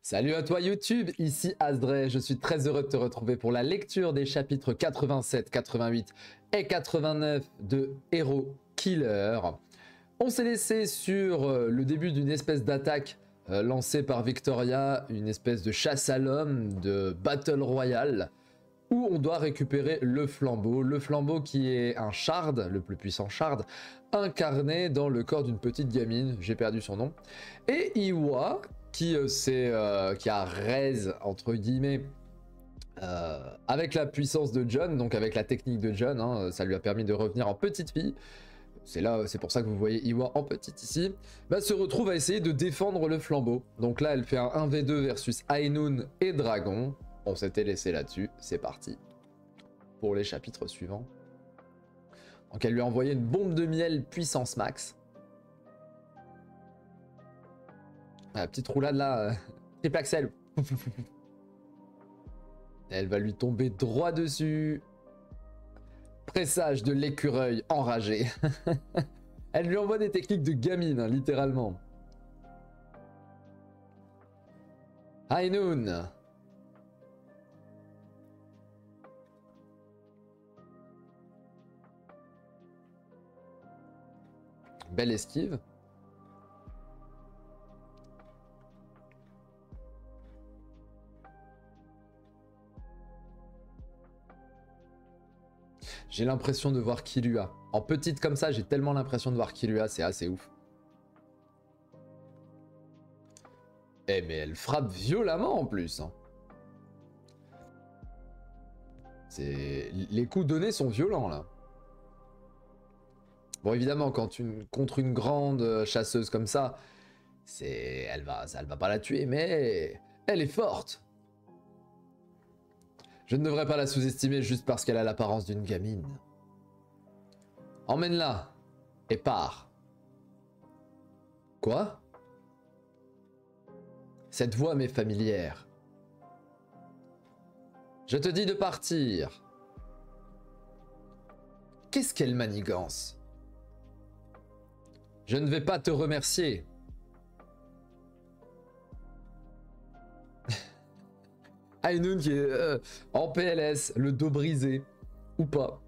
Salut à toi YouTube, ici Asdray, je suis très heureux de te retrouver pour la lecture des chapitres 87, 88 et 89 de Hero Killer. On s'est laissé sur le début d'une espèce d'attaque lancée par Victoria, une espèce de chasse à l'homme, de Battle Royale, où on doit récupérer le flambeau qui est un shard, le plus puissant shard, incarné dans le corps d'une petite gamine, j'ai perdu son nom, et Iwa, qui a raise, entre guillemets, avec la puissance de John, donc avec la technique de John, hein, ça lui a permis de revenir en petite fille. C'est pour ça que vous voyez Iwa en petite ici, bah, se retrouve à essayer de défendre le flambeau. Donc là, elle fait un 1v2 versus Ainun et Dragon. On s'était laissé là-dessus, c'est parti pour les chapitres suivants. Donc elle lui a envoyé une bombe de miel puissance max. La petite roulade là, triple axel. Elle va lui tomber droit dessus. Présage de l'écureuil enragé. Elle lui envoie des techniques de gamine, hein, littéralement. Ainun. Belle esquive. J'ai l'impression de voir Killua. En petite comme ça, j'ai tellement l'impression de voir Killua, c'est assez ouf. Eh mais elle frappe violemment en plus. Hein. Les coups donnés sont violents là. Bon évidemment, contre une grande chasseuse comme ça, elle va pas la tuer, mais elle est forte. Je ne devrais pas la sous-estimer juste parce qu'elle a l'apparence d'une gamine. Emmène-la et pars. Quoi? Cette voix m'est familière. Je te dis de partir. Qu'est-ce qu'elle manigance? Je ne vais pas te remercier. Ainun qui est en PLS, le dos brisé, ou pas.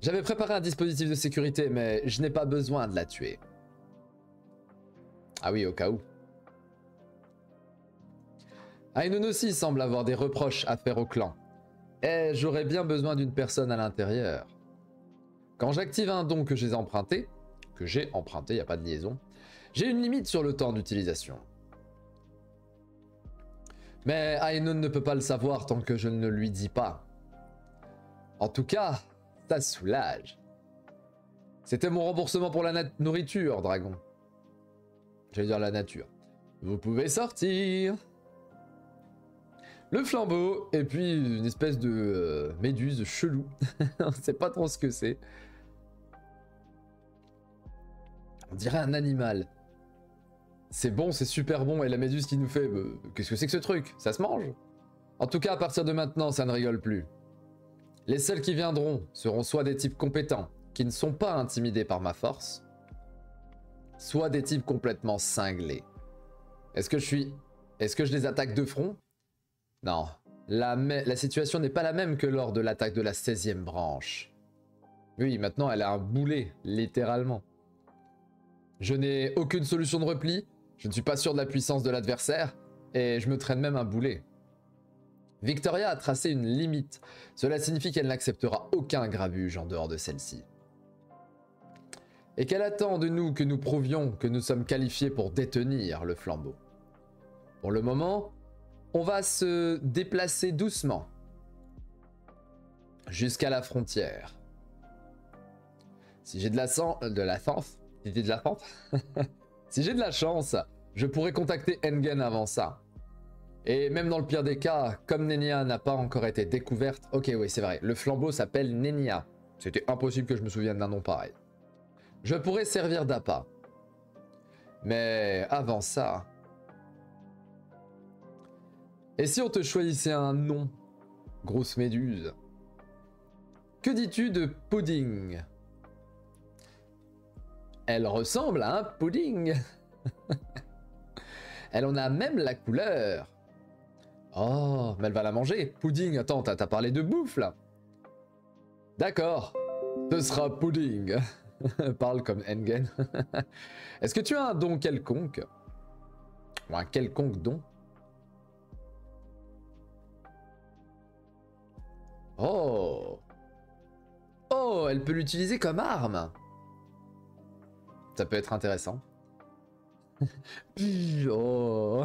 J'avais préparé un dispositif de sécurité, mais je n'ai pas besoin de la tuer. Ah oui, au cas où. Ainun aussi semble avoir des reproches à faire au clan. Et j'aurais bien besoin d'une personne à l'intérieur. Quand j'active un don que j'ai emprunté, il n'y a pas de liaison, j'ai une limite sur le temps d'utilisation. Mais Ainun ne peut pas le savoir tant que je ne lui dis pas. En tout cas, ça soulage. C'était mon remboursement pour la nourriture, Dragon. J'allais dire la nature. Vous pouvez sortir. Le flambeau, et puis une espèce de méduse chelou. On ne sait pas trop ce que c'est. On dirait un animal. C'est bon, c'est super bon. Et la méduse qui nous fait... qu'est-ce que c'est que ce truc? Ça se mange? En tout cas, à partir de maintenant, ça ne rigole plus. Les seuls qui viendront seront soit des types compétents, qui ne sont pas intimidés par ma force, soit des types complètement cinglés. Est-ce que je les attaque de front? Non. La situation n'est pas la même que lors de l'attaque de la 16e branche. Oui, maintenant elle a un boulet, littéralement. Je n'ai aucune solution de repli. Je ne suis pas sûr de la puissance de l'adversaire, et je me traîne même un boulet. Victoria a tracé une limite. Cela signifie qu'elle n'acceptera aucun grabuge en dehors de celle-ci. Et qu'elle attend de nous que nous prouvions que nous sommes qualifiés pour détenir le flambeau. Pour le moment, on va se déplacer doucement jusqu'à la frontière. Si j'ai de la chance, si j'ai de la chance, je pourrais contacter Engen avant ça. Et même dans le pire des cas, comme Nenya n'a pas encore été découverte... Ok, oui, c'est vrai, le flambeau s'appelle Nenya. C'était impossible que je me souvienne d'un nom pareil. Je pourrais servir d'appât. Mais avant ça... Et si on te choisissait un nom, grosse méduse? Que dis-tu de pudding? Elle ressemble à un pudding. Elle en a même la couleur. Oh, mais elle va la manger. Pudding, attends, t'as parlé de bouffe là. D'accord. Ce sera pudding. Parle comme Engen. Est-ce que tu as un don quelconque? Ou un quelconque don? Oh. Oh, elle peut l'utiliser comme arme. Ça peut être intéressant. Oh.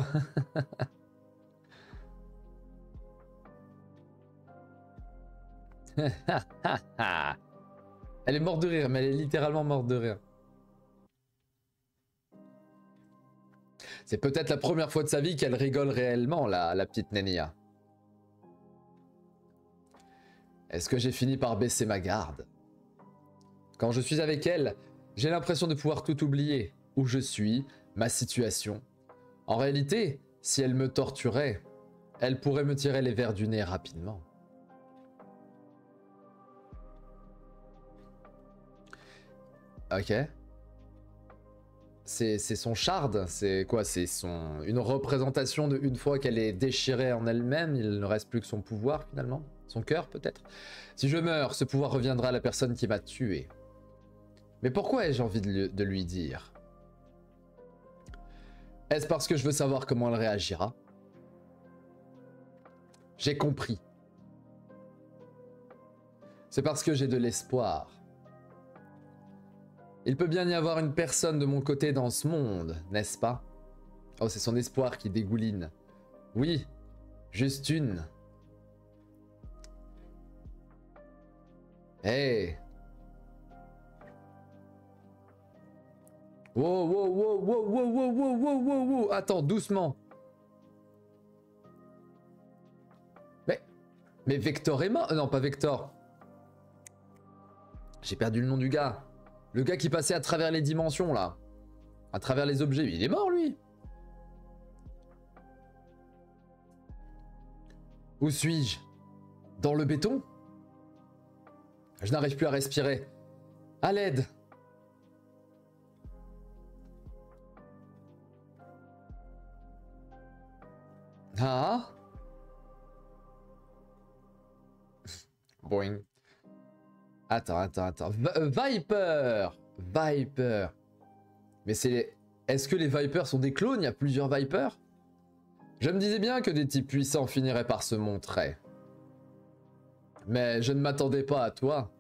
Elle est morte de rire, mais elle est littéralement morte de rire. C'est peut-être la première fois de sa vie qu'elle rigole réellement, la petite Nenia. Est-ce que j'ai fini par baisser ma garde? Quand je suis avec elle, j'ai l'impression de pouvoir tout oublier. Où je suis, ma situation. En réalité, si elle me torturait, elle pourrait me tirer les vers du nez rapidement. Ok. C'est son shard, c'est quoi? C'est une représentation de une fois qu'elle est déchirée en elle-même, il ne reste plus que son pouvoir finalement. Son cœur peut-être. Si je meurs, ce pouvoir reviendra à la personne qui m'a tué. Mais pourquoi ai-je envie de lui dire? Est-ce parce que je veux savoir comment elle réagira? J'ai compris. C'est parce que j'ai de l'espoir. Il peut bien y avoir une personne de mon côté dans ce monde, n'est-ce pas? Oh, c'est son espoir qui dégouline. Oui, juste une. Hey. Wow, wow, wow, wow, wow, wow, wow, wow, wow, wow. Attends, doucement. Mais Vector est mort. Non, pas Vector. J'ai perdu le nom du gars. Le gars qui passait à travers les dimensions, là. À travers les objets. Il est mort, lui. Où suis-je? Dans le béton? Je n'arrive plus à respirer. À l'aide! Ah? Boing. Attends. Viper! Viper. Mais c'est... Est-ce que les Vipers sont des clones? Il y a plusieurs Vipers? Je me disais bien que des types puissants finiraient par se montrer. Mais je ne m'attendais pas à toi.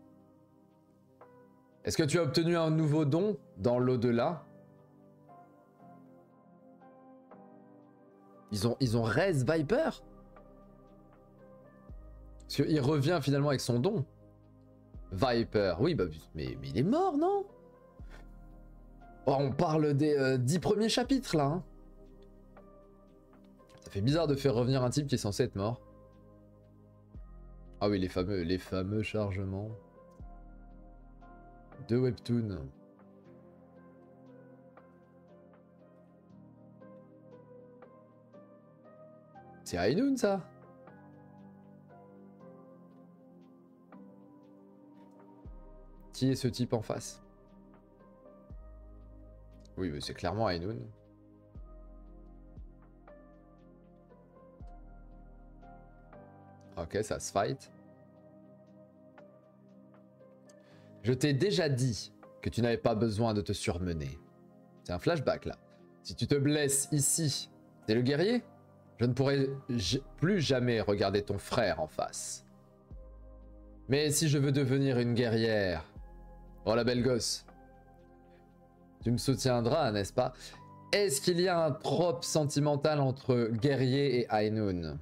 Est-ce que tu as obtenu un nouveau don dans l'au-delà? Ils ont raise Viper? Parce qu'il revient finalement avec son don. Viper, oui, bah, mais il est mort, non? Oh, on parle des 10 premiers chapitres, là. Hein. Ça fait bizarre de faire revenir un type qui est censé être mort. Ah oui, les fameux chargements. De Webtoon. C'est Ainun, ça? Qui est ce type en face? Oui, mais c'est clairement Ainun. Ok, ça se fight. Je t'ai déjà dit que tu n'avais pas besoin de te surmener. C'est un flashback, là. Si tu te blesses ici, t'es le guerrier? Je ne pourrai plus jamais regarder ton frère en face. Mais si je veux devenir une guerrière... Oh la belle gosse. Tu me soutiendras, n'est-ce pas? Est-ce qu'il y a un trope sentimental entre guerrier et Ainun?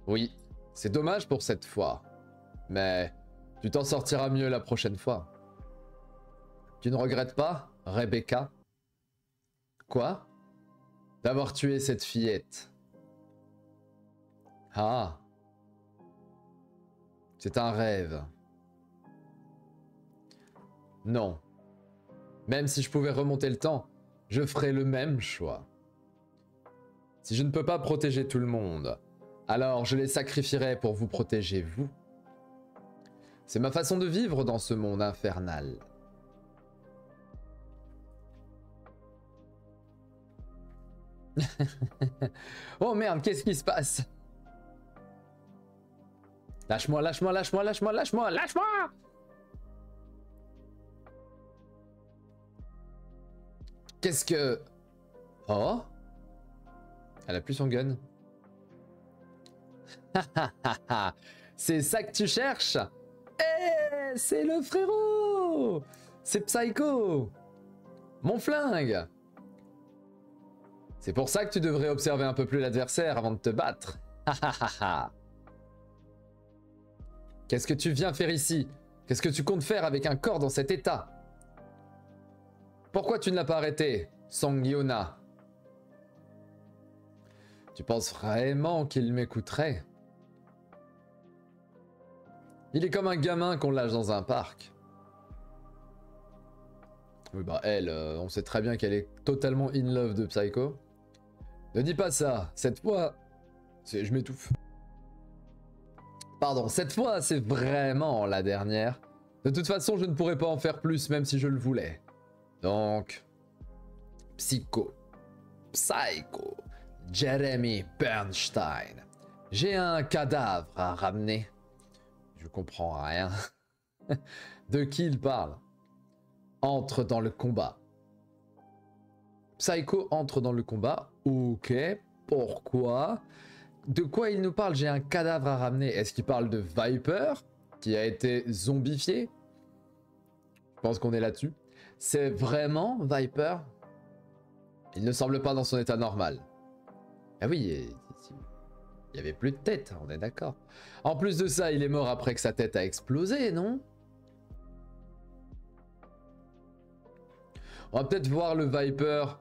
Oui, c'est dommage pour cette fois. Mais tu t'en sortiras mieux la prochaine fois. Tu ne regrettes pas, Rebecca? Quoi? D'avoir tué cette fillette. Ah. C'est un rêve. Non. Même si je pouvais remonter le temps, je ferais le même choix. Si je ne peux pas protéger tout le monde, alors je les sacrifierai pour vous protéger vous. C'est ma façon de vivre dans ce monde infernal. Oh merde, qu'est-ce qui se passe? Lâche-moi, lâche-moi, lâche-moi, lâche-moi, lâche-moi, lâche-moi! Qu'est-ce que... Oh? Elle a plus son gun. C'est ça que tu cherches? Eh, c'est le frérot! C'est Psycho! Mon flingue! C'est pour ça que tu devrais observer un peu plus l'adversaire avant de te battre. Qu'est-ce que tu viens faire ici? Qu'est-ce que tu comptes faire avec un corps dans cet état? Pourquoi tu ne l'as pas arrêté, Song Yona? Tu penses vraiment qu'il m'écouterait? Il est comme un gamin qu'on lâche dans un parc. Oui bah elle, on sait très bien qu'elle est totalement in love de Psycho. Ne dis pas ça, cette fois... Je m'étouffe. Pardon, cette fois c'est vraiment la dernière. De toute façon je ne pourrais pas en faire plus même si je le voulais. Donc... Psycho. Jeremy Bernstein. J'ai un cadavre à ramener. Je comprends rien. De qui il parle? Entre dans le combat. Psycho entre dans le combat. Ok. Pourquoi? De quoi il nous parle? J'ai un cadavre à ramener. Est-ce qu'il parle de Viper qui a été zombifié? Je pense qu'on est là-dessus. C'est vraiment Viper? Il ne semble pas dans son état normal. Ah oui, il y avait plus de tête, on est d'accord. En plus de ça, il est mort après que sa tête a explosé, non? On va peut-être voir le Viper,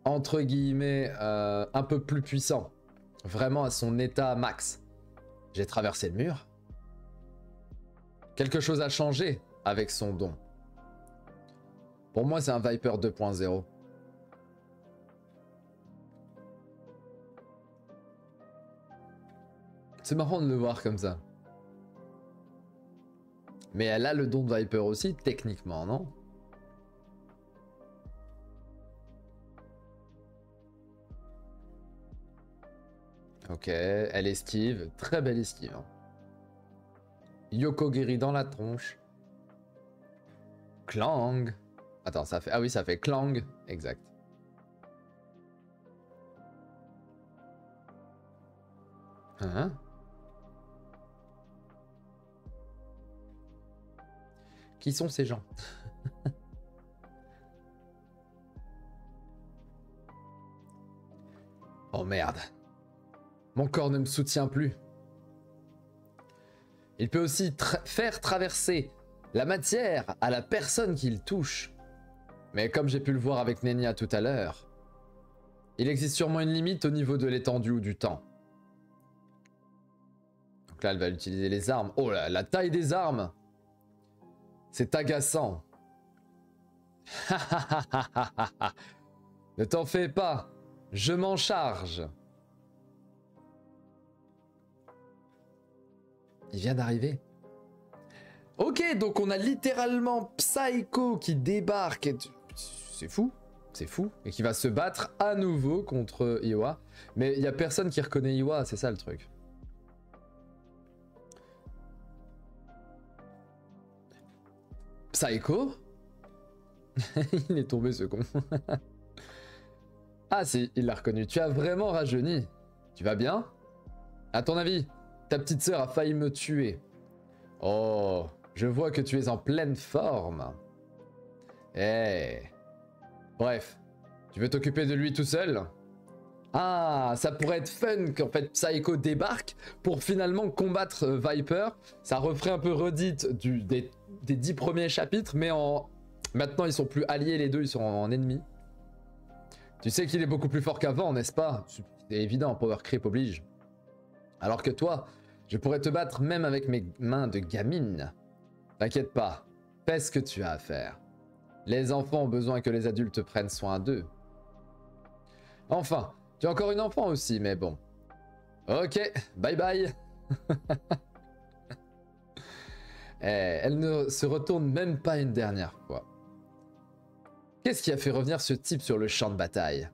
entre guillemets, un peu plus puissant. Vraiment à son état max. J'ai traversé le mur. Quelque chose a changé avec son don. Pour moi, c'est un Viper 2.0. C'est marrant de le voir comme ça. Mais elle a le don de Viper aussi, techniquement, non? Ok, elle esquive. Très belle esquive. Hein. Yoko guérit dans la tronche. Clang. Attends, ça fait... Ah oui, ça fait clang. Exact. Hein? Qui sont ces gens? Oh merde. Mon corps ne me soutient plus. Il peut aussi faire traverser la matière à la personne qu'il touche. Mais comme j'ai pu le voir avec Nenia tout à l'heure, il existe sûrement une limite au niveau de l'étendue ou du temps. Donc là, elle va utiliser les armes. Oh là, la taille des armes! C'est agaçant. Ne t'en fais pas, je m'en charge. Il vient d'arriver. Ok, donc on a littéralement Psycho qui débarque. C'est fou, c'est fou. Et qui va se battre à nouveau contre Iwa. Mais il n'y a personne qui reconnaît Iwa, c'est ça le truc. Psycho? Il est tombé ce con. Ah si, il l'a reconnu. Tu as vraiment rajeuni. Tu vas bien? À ton avis, ta petite sœur a failli me tuer. Oh, je vois que tu es en pleine forme. Eh. Bref, tu veux t'occuper de lui tout seul? Ah, ça pourrait être fun qu'en fait Psycho débarque pour finalement combattre Viper. Ça referait un peu redite des 10 premiers chapitres, mais maintenant ils sont plus alliés les deux, ils sont en ennemis. Tu sais qu'il est beaucoup plus fort qu'avant, n'est-ce pas? C'est évident, power creep oblige. Alors que toi, je pourrais te battre même avec mes mains de gamine. T'inquiète pas, fais ce que tu as à faire. Les enfants ont besoin que les adultes prennent soin d'eux. Enfin, tu as encore une enfant aussi, mais bon. Ok, bye bye. Elle ne se retourne même pas une dernière fois. Qu'est-ce qui a fait revenir ce type sur le champ de bataille?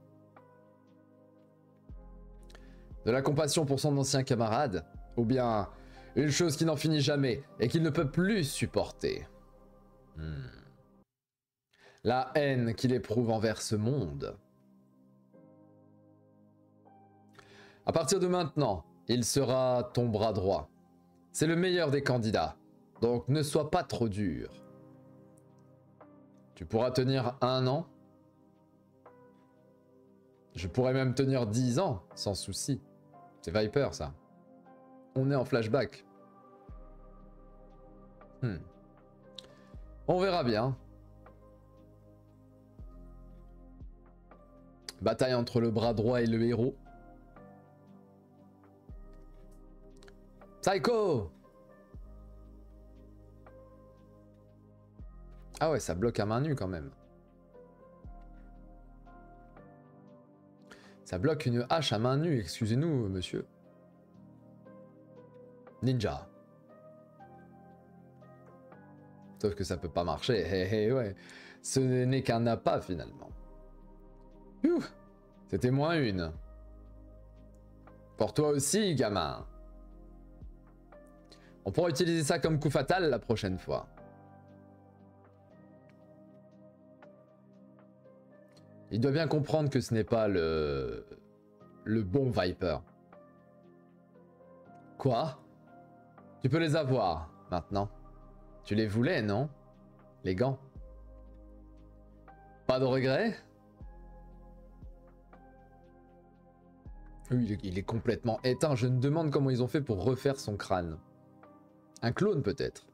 De la compassion pour son ancien camarade? Ou bien une chose qui n'en finit jamais et qu'il ne peut plus supporter? La haine qu'il éprouve envers ce monde. À partir de maintenant, il sera ton bras droit. C'est le meilleur des candidats, donc ne sois pas trop dur. Tu pourras tenir 1 an. Je pourrais même tenir 10 ans, sans souci. C'est Viper, ça. On est en flashback. On verra bien. Bataille entre le bras droit et le héros. Psycho! Ah ouais, ça bloque à main nue quand même. Ça bloque une hache à main nue, excusez-nous, monsieur. Ninja. Sauf que ça peut pas marcher. Ouais. Ce n'est qu'un appât finalement. C'était -1. Pour toi aussi, gamin. On pourra utiliser ça comme coup fatal la prochaine fois. Il doit bien comprendre que ce n'est pas le bon Viper. Quoi? Tu peux les avoir maintenant. Tu les voulais, non? Les gants. Pas de regret? Oui, il est complètement éteint. Je me demande comment ils ont fait pour refaire son crâne. Un clone peut-être.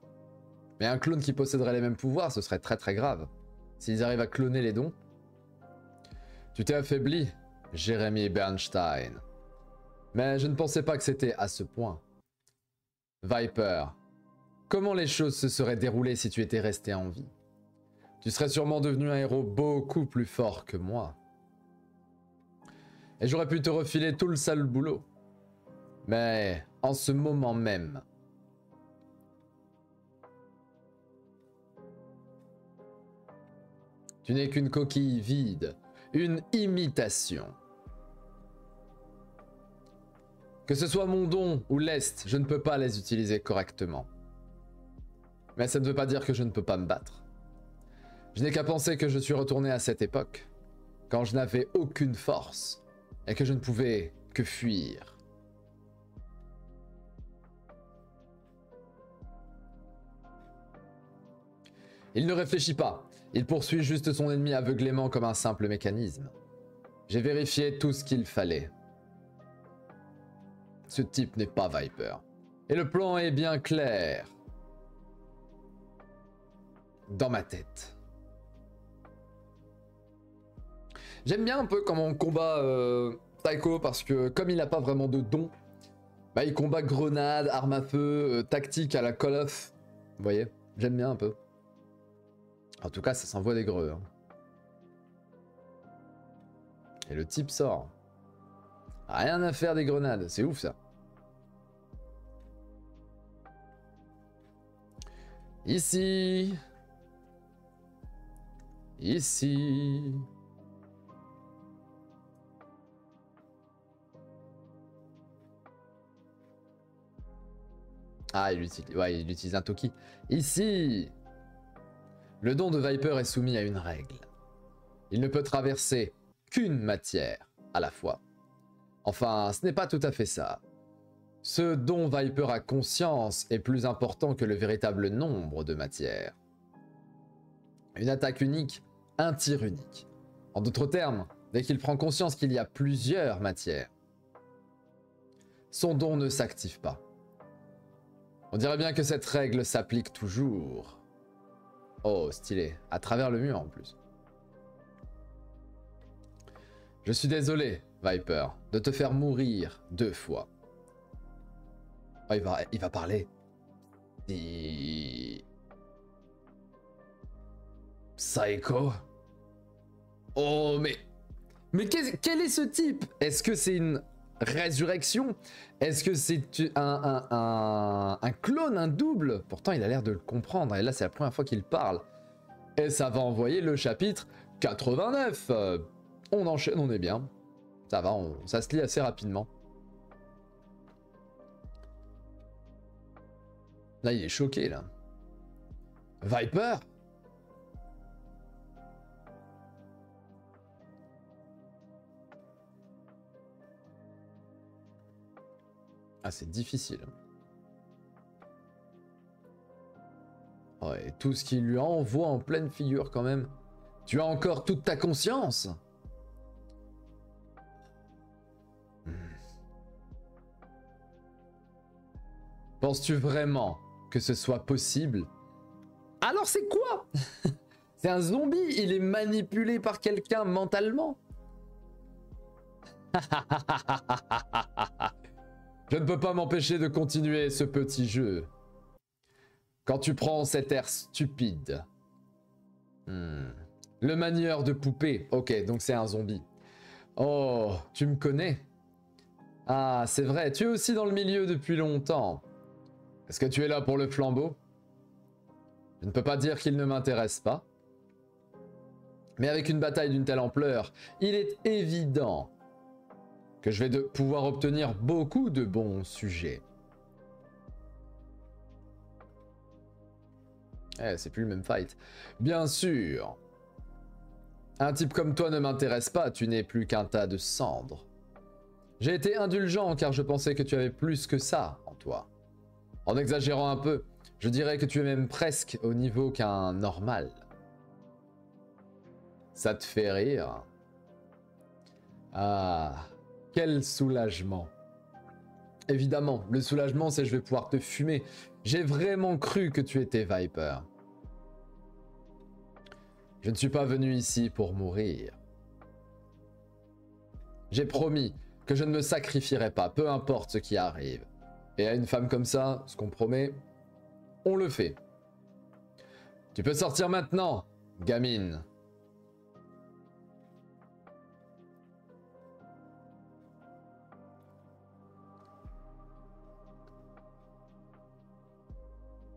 Mais un clone qui posséderait les mêmes pouvoirs, ce serait très très grave. S'ils arrivent à cloner les dons. Tu t'es affaibli, Jérémy Bernstein. Mais je ne pensais pas que c'était à ce point. Viper, comment les choses se seraient déroulées si tu étais resté en vie? Tu serais sûrement devenu un héros beaucoup plus fort que moi. Et j'aurais pu te refiler tout le sale boulot. Mais en ce moment même... Tu n'es qu'une coquille vide, une imitation. Que ce soit mon don ou l'Est, je ne peux pas les utiliser correctement. Mais ça ne veut pas dire que je ne peux pas me battre. Je n'ai qu'à penser que je suis retourné à cette époque, quand je n'avais aucune force, et que je ne pouvais que fuir. Il ne réfléchit pas, il poursuit juste son ennemi aveuglément comme un simple mécanisme. J'ai vérifié tout ce qu'il fallait. Ce type n'est pas Viper. Et le plan est bien clair. Dans ma tête. J'aime bien un peu comment on combat Psycho parce que comme il n'a pas vraiment de don, bah, il combat grenade, arme à feu, tactique à la Call of. Vous voyez, j'aime bien un peu. En tout cas, ça s'envoie des greux. Hein. Et le type sort. Rien à faire des grenades, c'est ouf ça. Ici. Ici. Ah, il utilise un Toki. Ici. Le don de Viper est soumis à une règle. Il ne peut traverser qu'une matière à la fois. Enfin, ce n'est pas tout à fait ça. Ce dont Viper a conscience est plus important que le véritable nombre de matières. Une attaque unique, un tir unique. En d'autres termes, dès qu'il prend conscience qu'il y a plusieurs matières, son don ne s'active pas. On dirait bien que cette règle s'applique toujours. Oh, stylé. À travers le mur en plus. Je suis désolé, Viper, de te faire mourir 2 fois. Oh, il va parler. Psycho. Oh, mais quel est ce type? Est-ce que c'est une résurrection? Est-ce que c'est un clone, un double? Pourtant, il a l'air de le comprendre. Et là, c'est la première fois qu'il parle. Et ça va envoyer le chapitre 89. On enchaîne, on est bien. Ça va, ça se lit assez rapidement. Là, il est choqué, là. Viper? Ah, c'est difficile. Ouais, tout ce qu'il lui envoie en pleine figure quand même. Tu as encore toute ta conscience? Penses-tu vraiment que ce soit possible? Alors c'est quoi? C'est un zombie, il est manipulé par quelqu'un mentalement. Je ne peux pas m'empêcher de continuer ce petit jeu. Quand tu prends cet air stupide. Le manieur de poupée. Ok, donc c'est un zombie. Oh, tu me connais? Ah, c'est vrai, tu es aussi dans le milieu depuis longtemps. Est-ce que tu es là pour le flambeau? Je ne peux pas dire qu'il ne m'intéresse pas. Mais avec une bataille d'une telle ampleur, il est évident que je vais pouvoir obtenir beaucoup de bons sujets. Eh, c'est plus le même fight. Bien sûr. Un type comme toi ne m'intéresse pas, tu n'es plus qu'un tas de cendres. J'ai été indulgent car je pensais que tu avais plus que ça en toi. En exagérant un peu, je dirais que tu es même presque au niveau qu'un normal. Ça te fait rire? Ah, quel soulagement. Évidemment, le soulagement c'est je vais pouvoir te fumer. J'ai vraiment cru que tu étais Viper. Je ne suis pas venu ici pour mourir. J'ai promis que je ne me sacrifierai pas, peu importe ce qui arrive. Et à une femme comme ça, ce qu'on promet, on le fait. Tu peux sortir maintenant, gamine.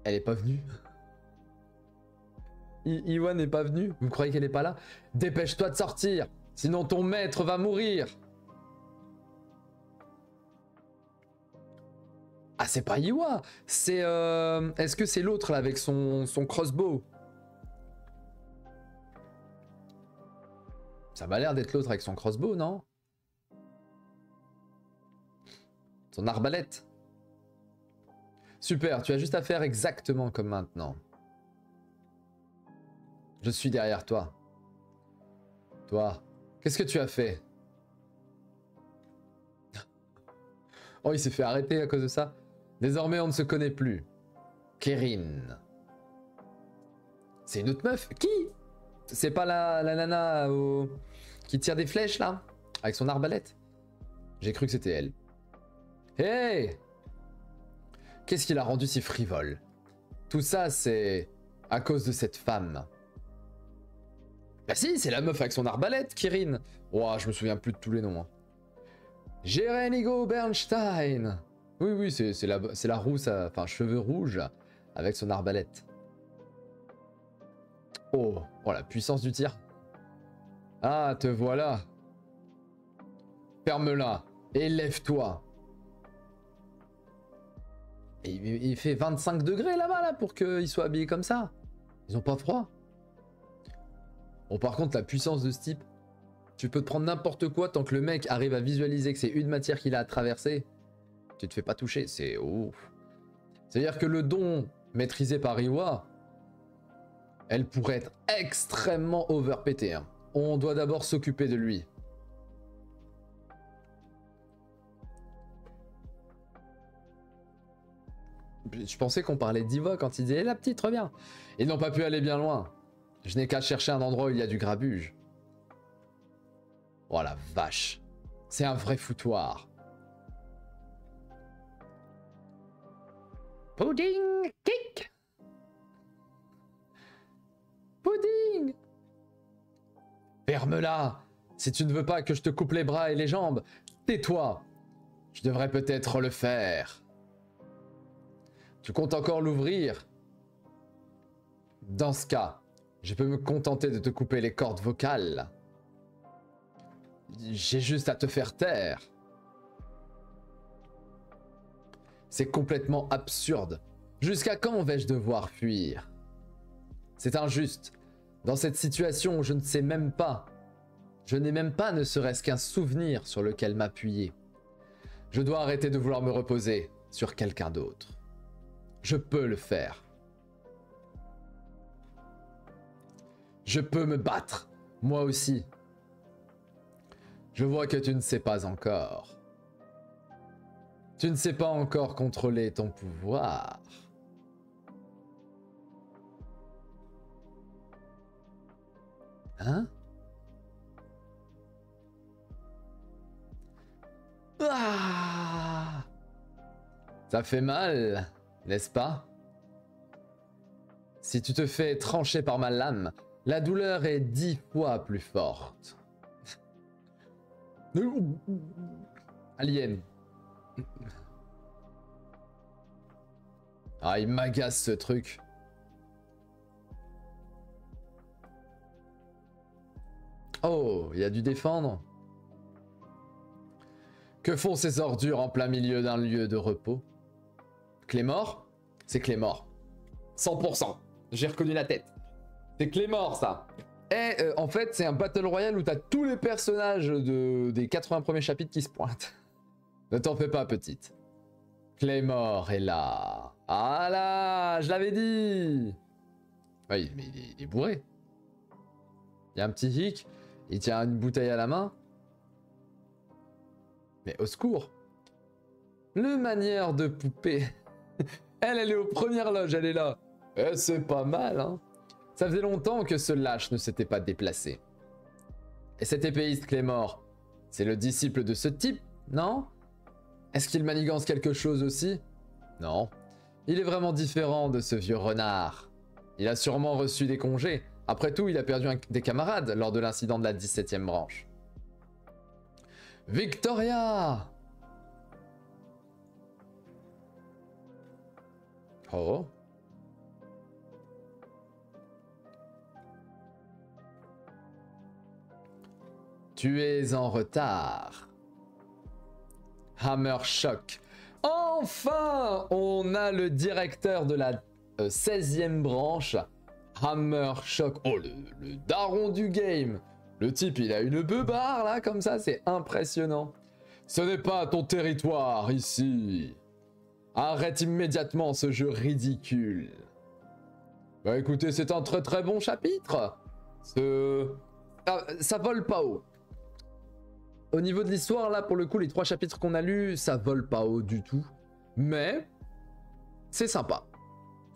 Elle est pas venue. Iwa n'est pas venue. Vous croyez qu'elle est pas là? Dépêche-toi de sortir, sinon ton maître va mourir. Ah, c'est pas Iwa, c'est... Est-ce que c'est l'autre là avec son crossbow? Ça m'a l'air d'être l'autre avec son crossbow, non? Son arbalète. Super, tu as juste à faire exactement comme maintenant. Je suis derrière toi. Toi, qu'est-ce que tu as fait? Oh, il s'est fait arrêter à cause de ça. Désormais, on ne se connaît plus. Kirin. C'est une autre meuf? Qui? C'est pas la nana qui tire des flèches, là? Avec son arbalète? J'ai cru que c'était elle. Hey! Qu'est-ce qui l'a rendu si frivole? Tout ça, c'est à cause de cette femme. Bah si, c'est la meuf avec son arbalète, Kirin. Ouah, je me souviens plus de tous les noms. Hein. Jerenigo Bernstein. Oui, oui, c'est la rousse, enfin, cheveux rouges, avec son arbalète. Oh, oh, la puissance du tir. Ah, te voilà. Ferme-la et lève-toi. Il fait 25 degrés là-bas, là, pour qu'ils soient habillés comme ça. Ils ont pas froid. Bon, par contre, la puissance de ce type, tu peux te prendre n'importe quoi tant que le mec arrive à visualiser que c'est une matière qu'il a à traverser. Tu te fais pas toucher, c'est ouf. C'est-à-dire que le don maîtrisé par Iwa, elle pourrait être extrêmement overpétée. Hein. On doit d'abord s'occuper de lui. Je pensais qu'on parlait d'Iva quand il disait la petite, reviens. Ils n'ont pas pu aller bien loin. Je n'ai qu'à chercher un endroit où il y a du grabuge. Oh la vache. C'est un vrai foutoir. Pudding kick. Pudding. Ferme-la. Si tu ne veux pas que je te coupe les bras et les jambes, tais-toi. Je devrais peut-être le faire. Tu comptes encore l'ouvrir? Dans ce cas, je peux me contenter de te couper les cordes vocales. J'ai juste à te faire taire. C'est complètement absurde. Jusqu'à quand vais-je devoir fuir? C'est injuste. Dans cette situation où je ne sais même pas, je n'ai même pas ne serait-ce qu'un souvenir sur lequel m'appuyer. Je dois arrêter de vouloir me reposer sur quelqu'un d'autre. Je peux le faire. Je peux me battre, moi aussi. Je vois que tu ne sais pas encore. Tu ne sais pas encore contrôler ton pouvoir. Hein? Ah! Ça fait mal, n'est-ce pas? Si tu te fais trancher par ma lame, la douleur est 10 fois plus forte. Alien. Ah, il m'agace ce truc. Oh, il y a dû défendre. Que font ces ordures en plein milieu d'un lieu de repos? Clémore? C'est Clémore. 100%. J'ai reconnu la tête. C'est Clémore, ça. Et en fait, c'est un Battle Royale où t'as tous les personnages des 80 premiers chapitres qui se pointent. Ne t'en fais pas, petite. Clémore est là. Ah là, je l'avais dit. Oui, mais il est bourré. Il y a un petit hic. Il tient une bouteille à la main. Mais au secours. Le manière de poupée. Elle est aux premières loges, elle est là. Eh, c'est pas mal, hein. Ça faisait longtemps que ce lâche ne s'était pas déplacé. Et cet épéiste Clémore, c'est le disciple de ce type, non? Est-ce qu'il manigance quelque chose aussi? Non. Il est vraiment différent de ce vieux renard. Il a sûrement reçu des congés. Après tout, il a perdu des camarades lors de l'incident de la 17e branche. Victoria! Oh. Tu es en retard. Hammer Shock. Enfin, on a le directeur de la 16e branche. Hammer Shock. Oh, le daron du game. Le type, il a une beubare là, comme ça, c'est impressionnant. Ce n'est pas ton territoire ici. Arrête immédiatement ce jeu ridicule. Bah écoutez, c'est un très très bon chapitre. Ça vole pas haut. Au niveau de l'histoire, là, pour le coup, les 3 chapitres qu'on a lus, ça vole pas haut du tout. Mais c'est sympa.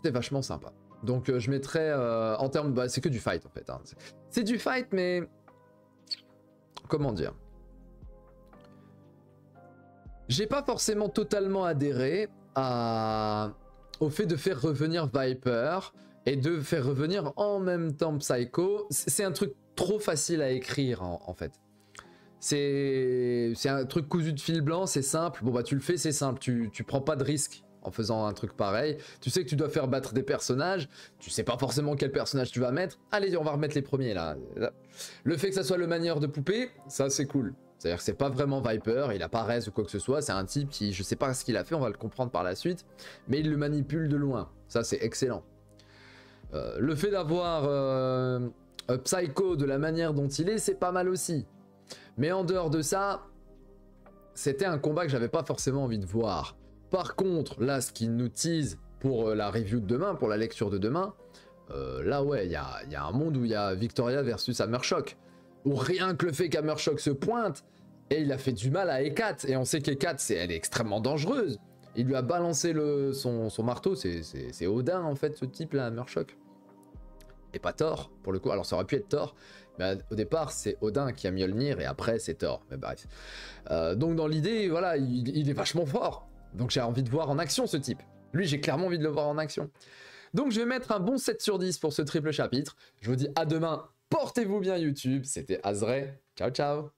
C'est vachement sympa. Donc je mettrais en termes... Bah, c'est que du fight en fait. Hein. C'est du fight, mais... Comment dire? J'ai pas forcément totalement adhéré au fait de faire revenir Viper et de faire revenir en même temps Psycho. C'est un truc trop facile à écrire en fait. C'est un truc cousu de fil blanc, c'est simple. Bon bah tu le fais, c'est simple. Tu prends pas de risque en faisant un truc pareil. Tu sais que tu dois faire battre des personnages. Tu sais pas forcément quel personnage tu vas mettre. Allez, on va remettre les premiers là. Le fait que ça soit le manieur de poupée, ça c'est cool. C'est-à-dire que c'est pas vraiment Viper, il a pas raise ou quoi que ce soit. C'est un type qui, je sais pas ce qu'il a fait, on va le comprendre par la suite. Mais il le manipule de loin. Ça c'est excellent. Le fait d'avoir Psycho de la manière dont il est, c'est pas mal aussi. Mais en dehors de ça, c'était un combat que j'avais pas forcément envie de voir. Par contre, là, ce qui nous tease pour la review de demain, pour la lecture de demain, là, ouais, il y a un monde où il y a Victoria versus Hammer Shock. Où rien que le fait qu'Hammer Shock se pointe, et il a fait du mal à Hécate. Et on sait qu'Hécate, elle est extrêmement dangereuse. Il lui a balancé son marteau, c'est Odin, en fait, ce type-là, Hammer Shock. Et pas Thor, pour le coup. Alors, ça aurait pu être Thor. Mais au départ, c'est Odin qui a Mjolnir et après, c'est Thor. Mais bref. Donc, dans l'idée, voilà, il est vachement fort. Donc, j'ai envie de voir en action ce type. Lui, j'ai clairement envie de le voir en action. Donc, je vais mettre un bon 7 sur 10 pour ce triple chapitre. Je vous dis à demain. Portez-vous bien, YouTube. C'était Azray. Ciao, ciao.